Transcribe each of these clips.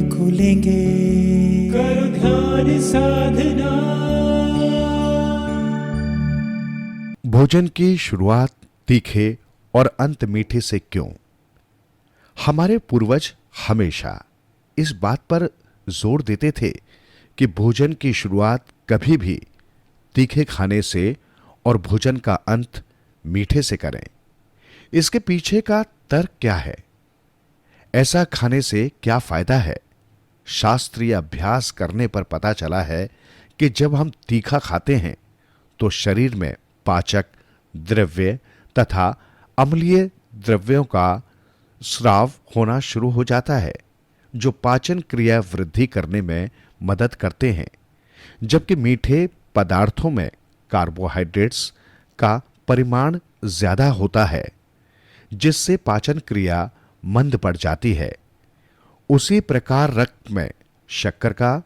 नेत्र खोलेंगे, करो ध्यान साधना। भोजन की शुरुआत तीखे और अंत मीठे से क्यों? हमारे पूर्वज हमेशा इस बात पर जोर देते थे कि भोजन की शुरुआत कभी भी तीखे खाने से और भोजन का अंत मीठे से करें। इसके पीछे का तर्क क्या है? ऐसा खाने से क्या फायदा है? शास्त्रीय अभ्यास करने पर पता चला है कि जब हम तीखा खाते हैं तो शरीर में पाचक द्रव्य तथा अम्लीय द्रव्यों का स्राव होना शुरू हो जाता है, जो पाचन क्रिया वृद्धि करने में मदद करते हैं। जबकि मीठे पदार्थों में कार्बोहाइड्रेट्स का परिमाण ज्यादा होता है, जिससे पाचन क्रिया मंद पड़ जाती है। उसी प्रकार रक्त में शक्कर का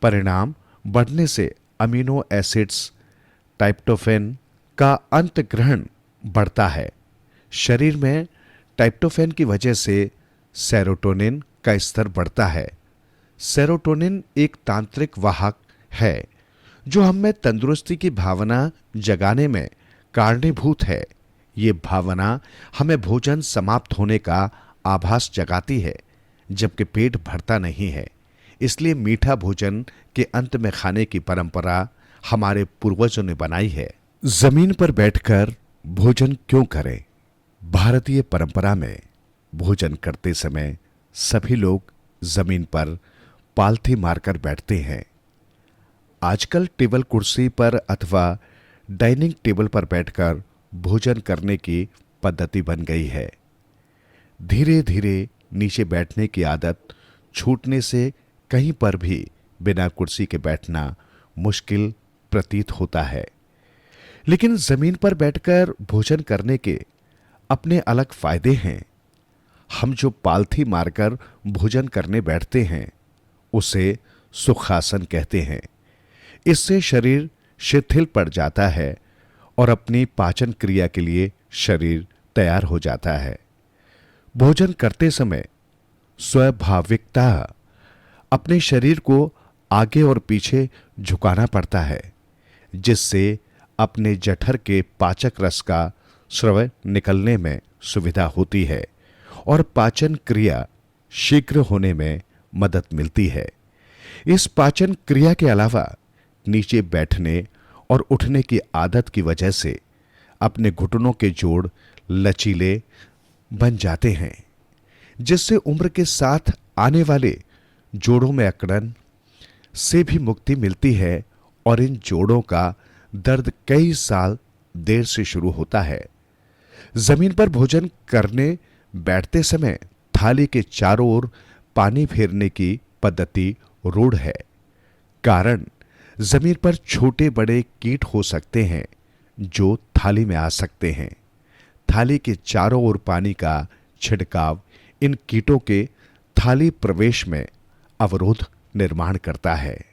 परिणाम बढ़ने से अमीनो एसिड्स ट्राइप्टोफैन का अंतर्ग्रहण बढ़ता है। शरीर में ट्राइप्टोफैन की वजह से सेरोटोनिन का स्तर बढ़ता है। सेरोटोनिन एक तांत्रिक वाहक है जो हमें तंदुरुस्ती की भावना जगाने में कारणीभूत है। ये भावना हमें भोजन समाप्त होने का आभास जगाती है, जबकि पेट भरता नहीं है। इसलिए मीठा भोजन के अंत में खाने की परंपरा हमारे पूर्वजों ने बनाई है। जमीन पर बैठकर भोजन क्यों करें? भारतीय परंपरा में भोजन करते समय सभी लोग जमीन पर पालथी मारकर बैठते हैं। आजकल टेबल कुर्सी पर अथवा डाइनिंग टेबल पर बैठकर भोजन करने की पद्धति बन गई है। धीरे धीरे नीचे बैठने की आदत छूटने से कहीं पर भी बिना कुर्सी के बैठना मुश्किल प्रतीत होता है। लेकिन जमीन पर बैठकर भोजन करने के अपने अलग फायदे हैं। हम जो पालथी मारकर भोजन करने बैठते हैं उसे सुखासन कहते हैं। इससे शरीर शिथिल पड़ जाता है और अपनी पाचन क्रिया के लिए शरीर तैयार हो जाता है। भोजन करते समय स्वाभाविकता अपने शरीर को आगे और पीछे झुकाना पड़ता है, जिससे अपने जठर के पाचक रस का स्राव निकलने में सुविधा होती है और पाचन क्रिया शीघ्र होने में मदद मिलती है। इस पाचन क्रिया के अलावा नीचे बैठने और उठने की आदत की वजह से अपने घुटनों के जोड़ लचीले बन जाते हैं, जिससे उम्र के साथ आने वाले जोड़ों में अकड़न से भी मुक्ति मिलती है और इन जोड़ों का दर्द कई साल देर से शुरू होता है। जमीन पर भोजन करने बैठते समय थाली के चारों ओर पानी फेरने की पद्धति रूढ़ है। कारण जमीन पर छोटे बड़े कीट हो सकते हैं जो थाली में आ सकते हैं। थाली के चारों ओर पानी का छिड़काव इन कीटों के थाली प्रवेश में अवरोध निर्माण करता है।